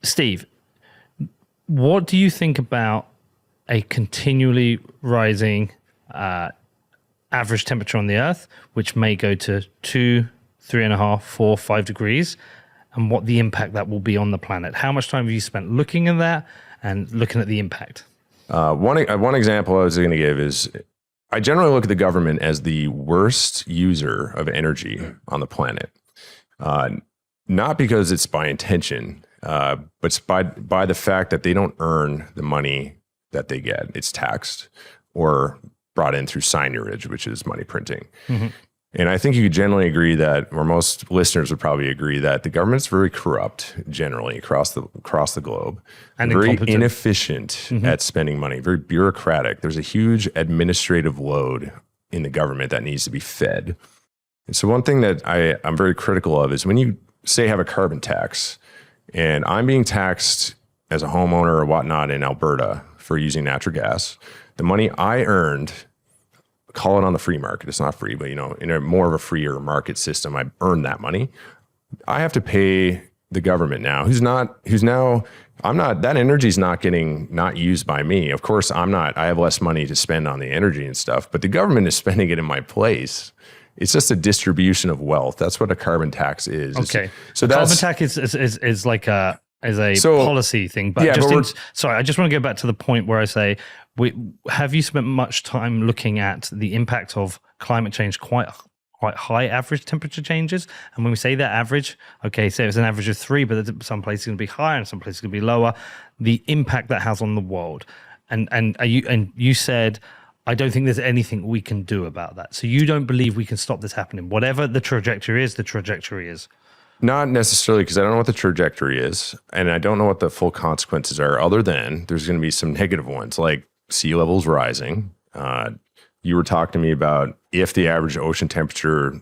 Steve, what do you think about a continually rising average temperature on the Earth, which may go to 2, 3.5, 4, 5 degrees, and what the impact that will be on the planet? How much time have you spent looking at that and looking at the impact? One example I was going to give is I generally look at the government as the worst user of energy on the planet. Not because it's by intention, but it's by the fact that they don't earn the money that they get. It's taxed or brought in through signage, which is money printing. Mm-hmm. And I think you could generally agree that, or most listeners would probably agree that the government's very corrupt generally across the globe, and very inefficient at spending money, very bureaucratic. There's a huge administrative load in the government that needs to be fed. And so one thing that I'm very critical of is when you say have a carbon tax, and I'm being taxed as a homeowner or whatnot in Alberta for using natural gas, the money I earned, call it on the free market. It's not free, but in a more of a freer market system, I earned that money. I have to pay the government now, that energy's not used by me. Of course, I have less money to spend on the energy and stuff, but the government is spending it in my place. It's just a distribution of wealth. That's what a carbon tax is. Okay. So carbon tax is like a policy thing. But yeah, sorry, I just want to go back to the point where I say, have you spent much time looking at the impact of climate change, quite high average temperature changes? And when we say that average, okay, say it's an average of 3, but some places going to be higher and some places going to be lower. The impact that has on the world, and you said, I don't think there's anything we can do about that. So you don't believe we can stop this happening. Whatever the trajectory is, the trajectory is. Not necessarily, because I don't know what the trajectory is, and I don't know what the full consequences are, other than there's going to be some negative ones, like sea levels rising. You were talking to me about if the average ocean temperature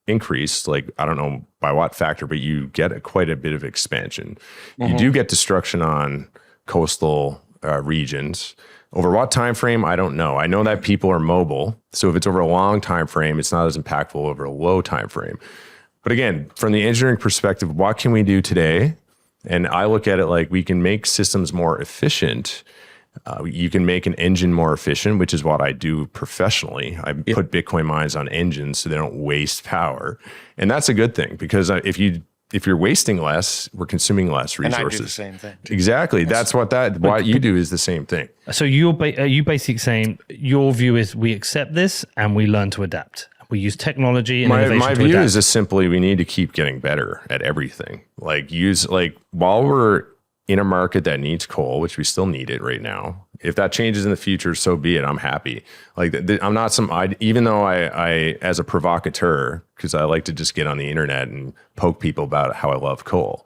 increased, like I don't know by what factor, but you get quite a bit of expansion. Mm-hmm. You do get destruction on coastal regions. Over what time frame, I don't know. I know that people are mobile, so if it's over a long time frame, it's not as impactful over a low time frame. But again, from the engineering perspective, what can we do today? And I look at it like we can make systems more efficient. You can make an engine more efficient, which is what I do professionally. I put Bitcoin mines on engines so they don't waste power. And that's a good thing, because if you're wasting less, we're consuming less resources. And I do the same thing. Exactly. That's what you do is the same thing. So are you basically saying your view is we accept this and we learn to adapt? We use technology and innovation to adapt. My view is just simply we need to keep getting better at everything. While we're in a market that needs coal, which we still need it right now, if that changes in the future, so be it. I'm happy. I'm not even though I as a provocateur, because I like to just get on the internet and poke people about how I love coal.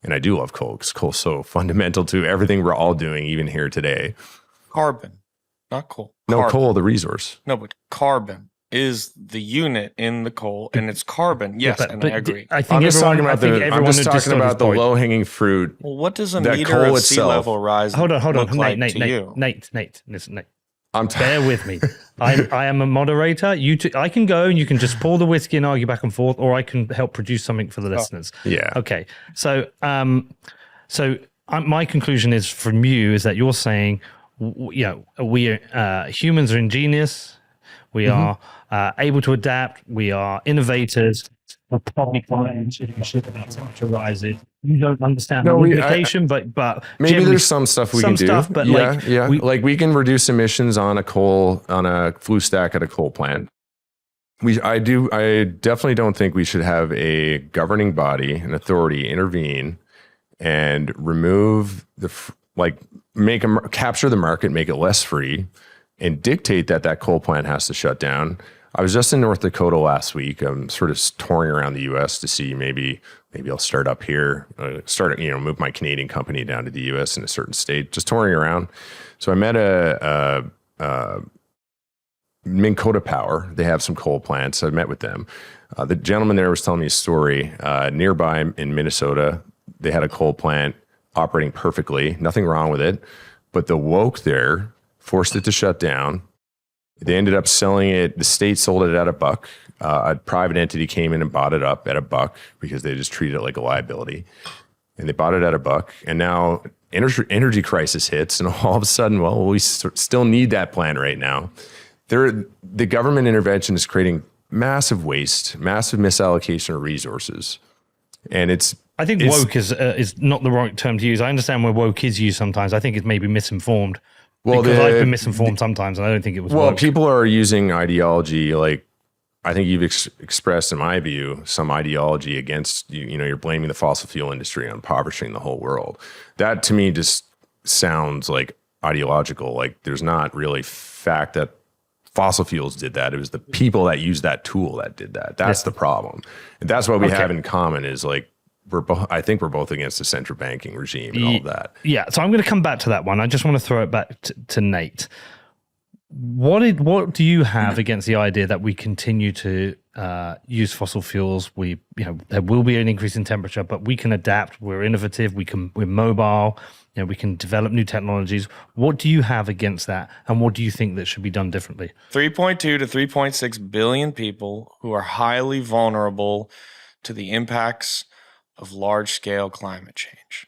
And I do love coal because coal's so fundamental to everything we're all doing, even here today. Carbon, not coal. No, coal, the resource. No, but carbon is the unit in the coal, and it's carbon. Yes, I agree. I'm just talking about the low-hanging fruit. Well, what does a meter of sea level rise hold on, Nate, listen, Nate. Bear with me. I am a moderator. I can go and you can just pour the whiskey and argue back and forth, or I can help produce something for the listeners. Yeah. Okay. So, my conclusion is from you is that you're saying, we humans are ingenious. We are able to adapt. We are innovators. We're probably temperature rises. You don't understand the implication, but maybe there's some stuff we can do. But we can reduce emissions on a flue stack at a coal plant. I definitely don't think we should have a governing body, an authority intervene and remove capture the market, make it less free, and dictate that coal plant has to shut down. I was just in North Dakota last week. I'm sort of touring around the U.S. to see maybe I'll start up here, move my Canadian company down to the U.S. in a certain state, just touring around. So I met a Minn Kota Power. They have some coal plants. I met with them. The gentleman there was telling me a story. Nearby in Minnesota, they had a coal plant operating perfectly, nothing wrong with it, but the woke there forced it to shut down. They ended up selling it. The state sold it at $1. A private entity came in and bought it up at $1 because they just treated it like a liability. and they bought it at $1. And now energy crisis hits, and all of a sudden, well, we still need that plant right now. The government intervention is creating massive waste, massive misallocation of resources. And I think woke is not the right term to use. I understand where woke is used sometimes. I think it's maybe misinformed. Well, because I've been misinformed sometimes, and I don't think it was woke. People are using ideology, like I think you've expressed, in my view, some ideology against, you're blaming the fossil fuel industry on impoverishing the whole world. That to me just sounds like ideological. Like there's not really fact that fossil fuels did that. It was the people that used that tool that did that. That's the problem. And that's what we have in common is like, I think we're both against the central banking regime and all of that. Yeah. So I'm going to come back to that one. I just want to throw it back to Nate. What do you have against the idea that we continue to use fossil fuels? There will be an increase in temperature, but we can adapt. We're innovative. We're mobile. We can develop new technologies. What do you have against that, and what do you think that should be done differently? 3.2 to 3.6 billion people who are highly vulnerable to the impacts of large-scale climate change.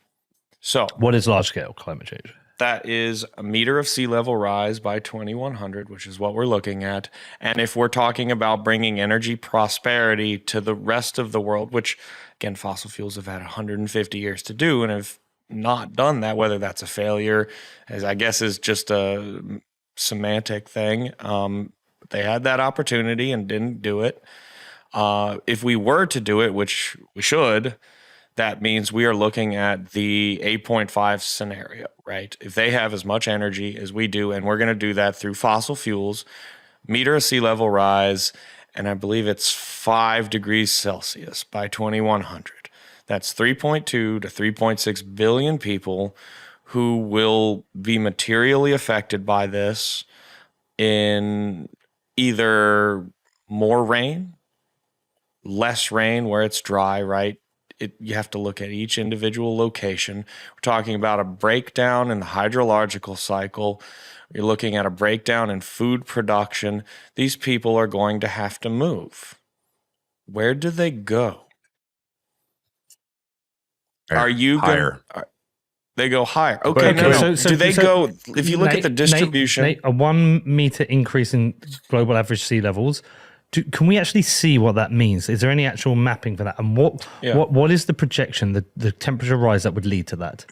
So, what is large-scale climate change? That is a meter of sea level rise by 2100, which is what we're looking at. And if we're talking about bringing energy prosperity to the rest of the world, which, again, fossil fuels have had 150 years to do and have not done that, whether that's a failure, as I guess is just a semantic thing. They had that opportunity and didn't do it. If we were to do it, which we should, that means we are looking at the 8.5 scenario, right? If they have as much energy as we do, and we're going to do that through fossil fuels, meter of sea level rise, and I believe it's 5 degrees Celsius by 2100. That's 3.2 to 3.6 billion people who will be materially affected by this in either more rain, less rain where it's dry, right? You have to look at each individual location. We're talking about a breakdown in the hydrological cycle. You're looking at a breakdown in food production. These people are going to have to move. Where do they go? Are you higher? They go higher. Okay, no. So do they go? If you look at the distribution, Nate, a 1 meter increase in global average sea levels. Can we actually see what that means? Is there any actual mapping for that? And what is the projection, the temperature rise that would lead to that?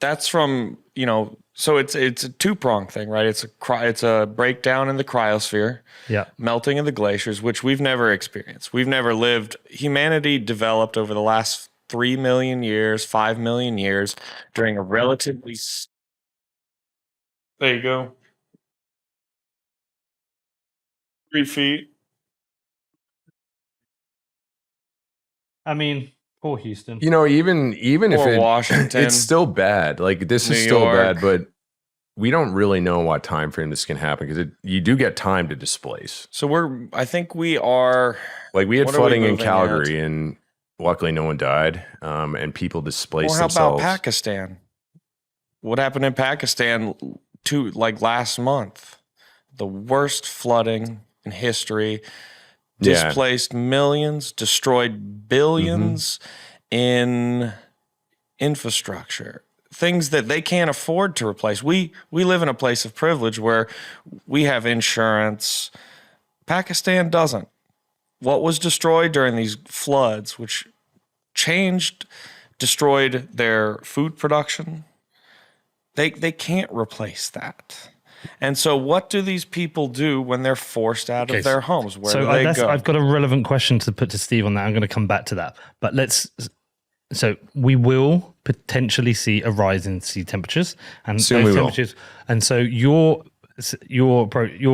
That's from, so it's a two-pronged thing, right? It's a breakdown in the cryosphere, melting of the glaciers, which we've never experienced. We've never lived. Humanity developed over the last 3 million years, 5 million years during a relatively... There you go. 3 feet. I mean, poor Houston. Even if Washington, it's still bad. Like this is still bad, but we don't really know what time frame this can happen because you do get time to displace. So I think we are like we had flooding in Calgary, and luckily no one died, and people displaced themselves. How about Pakistan? What happened in Pakistan last month? The worst flooding in history. Displaced millions, destroyed billions in infrastructure, things that they can't afford to replace. We live in a place of privilege where we have insurance. Pakistan doesn't. What was destroyed during these floods, which destroyed their food production, they can't replace that. And so what do these people do when they're forced out of their homes? Where do they go? I've got a relevant question to put to Steve on that. I'm going to come back to that. But so we will potentially see a rise in sea temperatures. And soon we will. And so your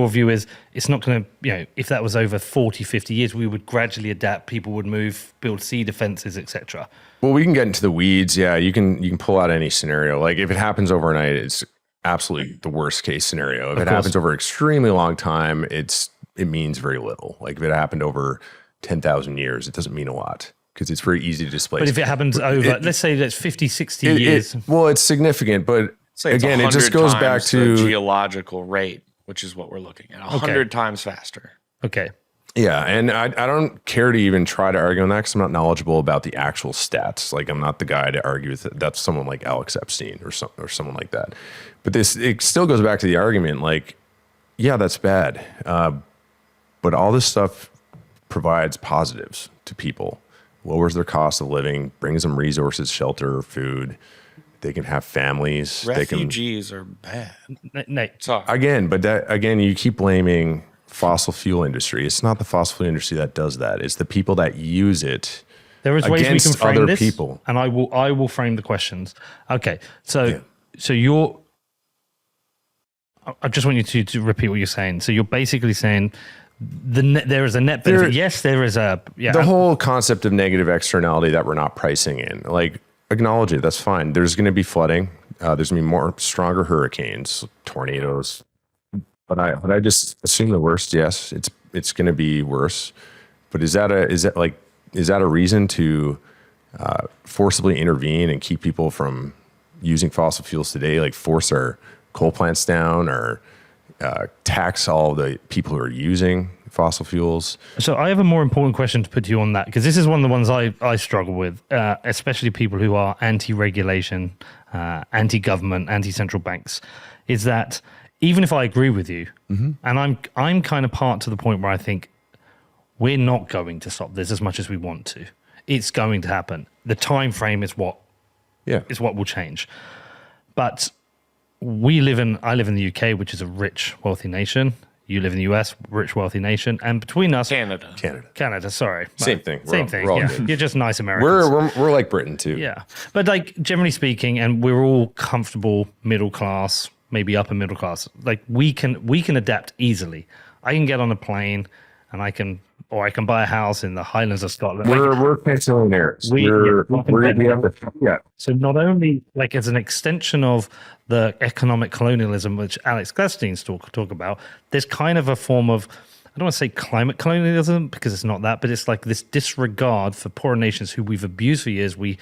view is it's not going to, if that was over 40, 50 years, we would gradually adapt. People would move, build sea defenses, etc. Well, we can get into the weeds. Yeah, you can pull out any scenario. Like if it happens overnight, it's absolutely the worst case scenario. If it happens over an extremely long time, it means very little. Like if it happened over 10,000 years, it doesn't mean a lot because it's very easy to displace. But if it happens over, let's say that's 50, 60 years. It's significant, but again, it just goes back to the geological rate, which is what we're looking at, 100 times faster. Okay. Yeah, and I don't care to even try to argue on that because I'm not knowledgeable about the actual stats. Like I'm not the guy to argue with it. That's someone like Alex Epstein or someone like that. But it still goes back to the argument. Like, yeah, that's bad, but all this stuff provides positives to people, lowers their cost of living, brings them resources, shelter, food. They can have families. Refugees are bad. Nate, sorry. Again, you keep blaming fossil fuel industry. It's not the fossil fuel industry that does that. It's the people that use it. There is ways we can frame other this, people. And I will frame the questions. Okay, so I just want you to repeat what you're saying. So you're basically saying there is a net benefit. Yes, there is a the whole concept of negative externality that we're not pricing in. Like acknowledge it. That's fine. There's going to be flooding. There's going to be more stronger hurricanes, tornadoes. But I just assume the worst. Yes, it's going to be worse. But is that a reason to forcibly intervene and keep people from using fossil fuels today? Like force our coal plants down or tax all the people who are using fossil fuels? So I have a more important question to put to you on that, because this is one of the ones I struggle with, especially people who are anti-regulation, anti-government, anti-central banks, is that even if I agree with you, and I'm kind of part to the point where I think we're not going to stop this as much as we want to. It's going to happen. The time frame is what will change. But I live in the UK, which is a rich, wealthy nation. You live in the US, rich, wealthy nation. And between us... Canada, sorry. Same thing. Same thing, yeah. You're just nice Americans. We're like Britain, too. Yeah. But like, generally speaking, and we're all comfortable, middle class, maybe upper middle class. Like, we can adapt easily. I can get on a plane, and I can buy a house in the Highlands of Scotland. We're pensionaires. So not only like as an extension of the economic colonialism, which Alex Gladstein's talk about, there's kind of a form of, I don't want to say climate colonialism because it's not that, but it's like this disregard for poorer nations who we've abused for years. We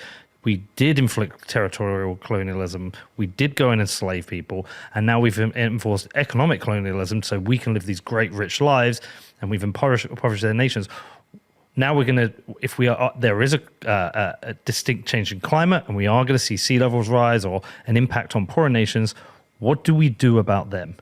did inflict territorial colonialism. We did go and enslave people. And now we've enforced economic colonialism so we can live these great, rich lives, and we've impoverished their nations. Now we're going to, if there is a distinct change in climate and we are going to see sea levels rise or an impact on poorer nations, what do we do about them?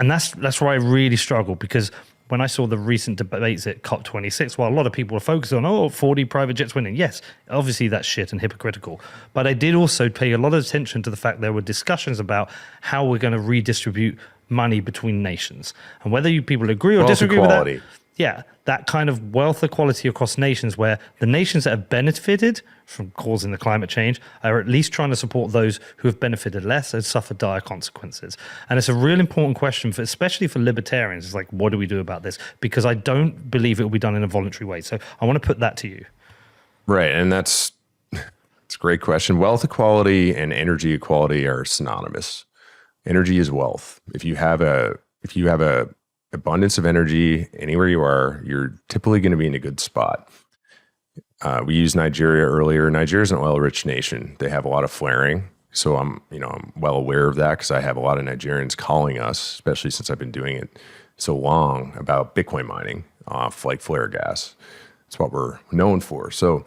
And that's where I really struggle, because when I saw the recent debates at COP26, while a lot of people were focused on, 40 private jets winning, yes, obviously that's shit and hypocritical. But I did also pay a lot of attention to the fact there were discussions about how we're going to redistribute money between nations. And whether you people agree or disagree with that, that kind of wealth equality across nations, where the nations that have benefited from causing the climate change are at least trying to support those who have benefited less and suffered dire consequences. And it's a real important question, especially for libertarians. It's like, what do we do about this? Because I don't believe it will be done in a voluntary way. So I want to put that to you. Right. And it's a great question. Wealth equality and energy equality are synonymous. Energy is wealth. If you have a abundance of energy anywhere you are, you're typically going to be in a good spot. We used Nigeria earlier. Nigeria is an oil-rich nation. They have a lot of flaring, so I'm well aware of that because I have a lot of Nigerians calling us, especially since I've been doing it so long, about Bitcoin mining off like flare gas. That's what we're known for. So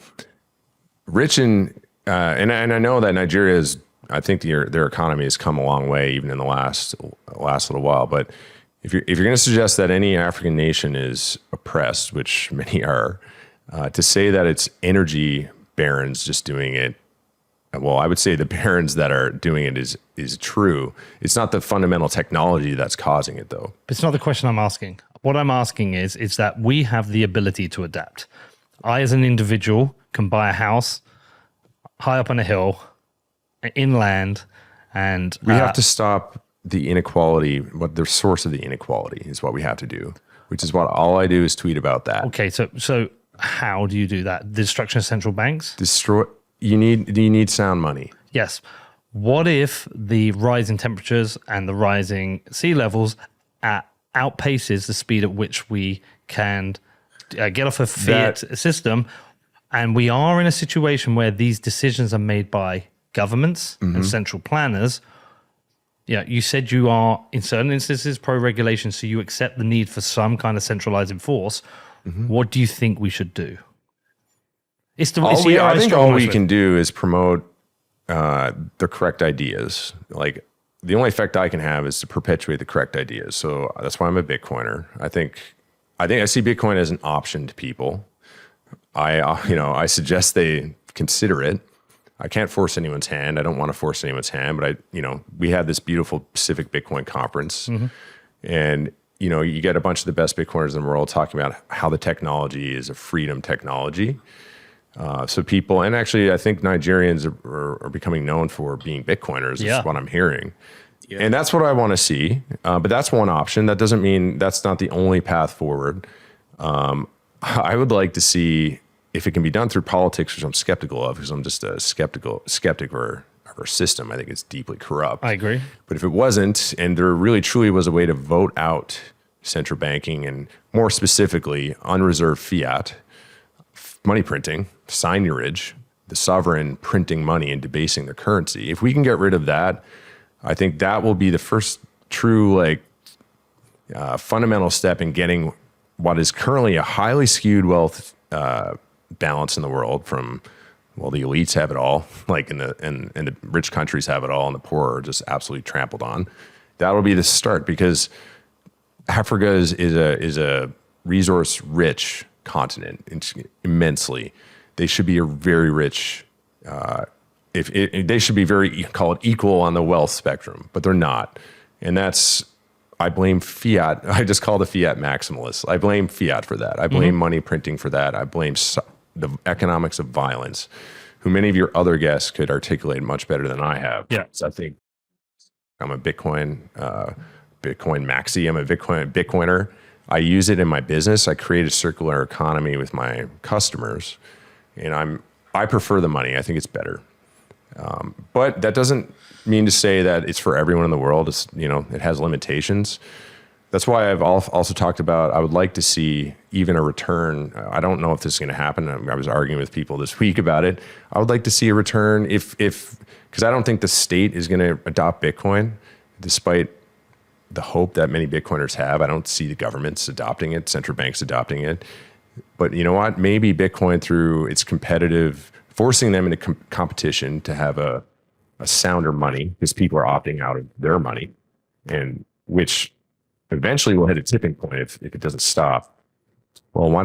rich and I know that Nigeria is. I think their economy has come a long way, even in the last little while, but. If you're going to suggest that any African nation is oppressed, which many are, to say that it's energy barons just doing it, well, I would say the barons that are doing it is true. It's not the fundamental technology that's causing it, though. It's not the question I'm asking. What I'm asking is that we have the ability to adapt. I, as an individual, can buy a house high up on a hill, inland, and we have to stop the inequality, what the source of the inequality is what we have to do, which is what all I do is tweet about that. Okay, so how do you do that? The destruction of central banks? You need sound money. Yes. What if the rise in temperatures and the rising sea levels outpaces the speed at which we can get off a fiat system, and we are in a situation where these decisions are made by governments and central planners? Yeah, you said you are, in certain instances, pro-regulation, so you accept the need for some kind of centralizing force. What do you think we should do? I think all we can do is promote the correct ideas. Like, the only effect I can have is to perpetuate the correct ideas. So that's why I'm a Bitcoiner. I think I see Bitcoin as an option to people. I suggest they consider it. I can't force anyone's hand. I don't want to force anyone's hand, but we have this beautiful Pacific Bitcoin conference, and you get a bunch of the best Bitcoiners in the world talking about how the technology is a freedom technology. So people, and actually, I think Nigerians are becoming known for being Bitcoiners. Is what I'm hearing, and that's what I want to see. But that's one option. That doesn't mean that's not the only path forward. I would like to see if it can be done through politics, which I'm skeptical of, because I'm just a skeptic of our system. I think it's deeply corrupt. I agree. But if it wasn't, and there really truly was a way to vote out central banking, and more specifically, unreserved fiat, money printing, signage, the sovereign printing money and debasing the currency. If we can get rid of that, I think that will be the first true fundamental step in getting what is currently a highly skewed wealth balance in the world from, well, the elites have it all, and the rich countries have it all, and the poor are just absolutely trampled on. That'll be the start, because Africa is a resource rich continent immensely. They should be a very rich. They should be very, call it, equal on the wealth spectrum, but they're not, and I blame fiat. I just call the fiat maximalists. I blame fiat for that. I blame money printing for that. I blame the economics of violence, who many of your other guests could articulate much better than I have. Yeah. So I think I'm a Bitcoin maxi. I'm a Bitcoiner. I use it in my business. I create a circular economy with my customers, and I prefer the money. I think it's better. But that doesn't mean to say that it's for everyone in the world. It has limitations. That's why I've also talked about, I would like to see even a return. I don't know if this is going to happen. I was arguing with people this week about it. I would like to see a return because I don't think the state is going to adopt Bitcoin, despite the hope that many Bitcoiners have. I don't see the governments adopting it, central banks adopting it. But you know what? Maybe Bitcoin, through its competitive, forcing them into competition to have a sounder money, because people are opting out of their money, and which eventually will hit a tipping point if it doesn't stop. Well, why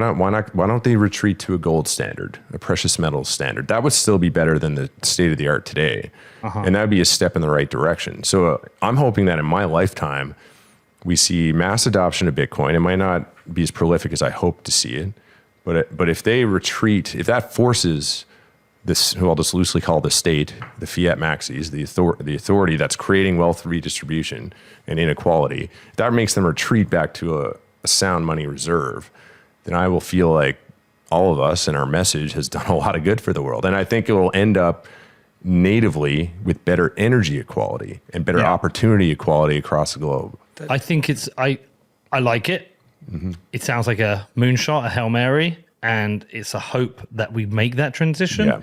don't they retreat to a gold standard, a precious metals standard? That would still be better than the state of the art today. And that would be a step in the right direction. So I'm hoping that in my lifetime, we see mass adoption of Bitcoin. It might not be as prolific as I hope to see it, but if they retreat, if that forces this, who I'll just loosely call the state, the fiat maxis, the authority that's creating wealth redistribution and inequality, that makes them retreat back to a sound money reserve, then I will feel like all of us and our message has done a lot of good for the world. And I think it will end up natively with better energy equality and better opportunity equality across the globe. I think I like it. It sounds like a moonshot, a Hail Mary, and it's a hope that we make that transition. Yeah.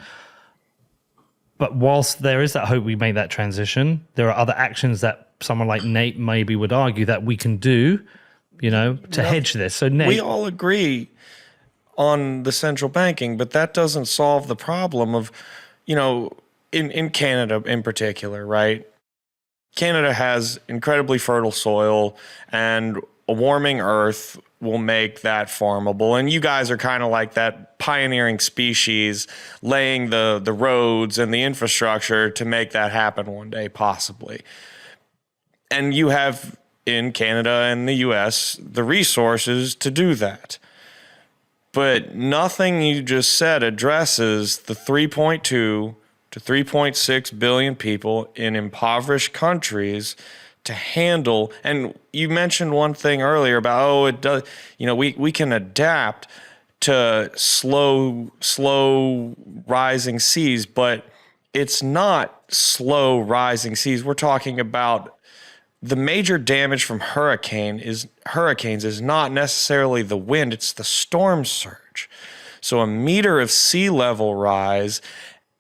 But whilst there is that hope we make that transition, there are other actions that someone like Nate maybe would argue that we can do, to hedge this. So Nate, we all agree on the central banking, but that doesn't solve the problem of, in Canada in particular, right? Canada has incredibly fertile soil, and a warming earth will make that farmable. And you guys are kind of like that pioneering species, laying the roads and the infrastructure to make that happen one day, possibly. And you have, in Canada and the US, the resources to do that. But nothing you just said addresses the 3.2 to 3.6 billion people in impoverished countries to handle. And you mentioned one thing earlier about, it does, we can adapt to slow rising seas, but it's not slow rising seas. We're talking about the major damage from hurricanes is not necessarily the wind, it's the storm surge. So a meter of sea level rise,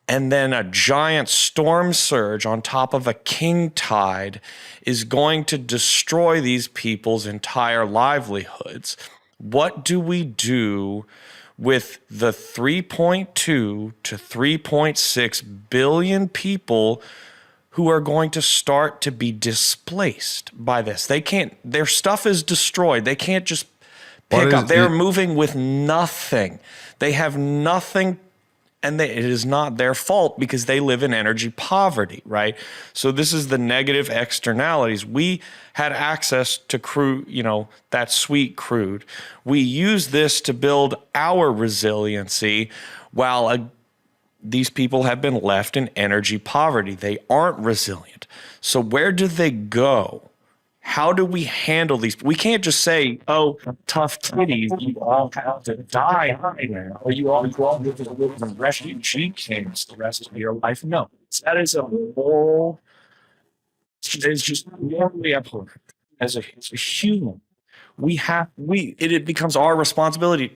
and then a giant storm surge on top of a king tide is going to destroy these people's entire livelihoods. What do we do with the 3.2 to 3.6 billion people who are going to start to be displaced by this? They can't, their stuff is destroyed. They can't just pick up. They're moving with nothing. They have nothing, and it is not their fault because they live in energy poverty, right? So this is the negative externalities. We had access to crude, that sweet crude. We use this to build our resiliency while these people have been left in energy poverty. They aren't resilient. So where do they go? How do we handle these? We can't just say, oh, tough titties, you all have to die now, or you all have to live in refugee camps the rest of your life. No, that is a moral, it's just morally abhorrent. As a human, it becomes our responsibility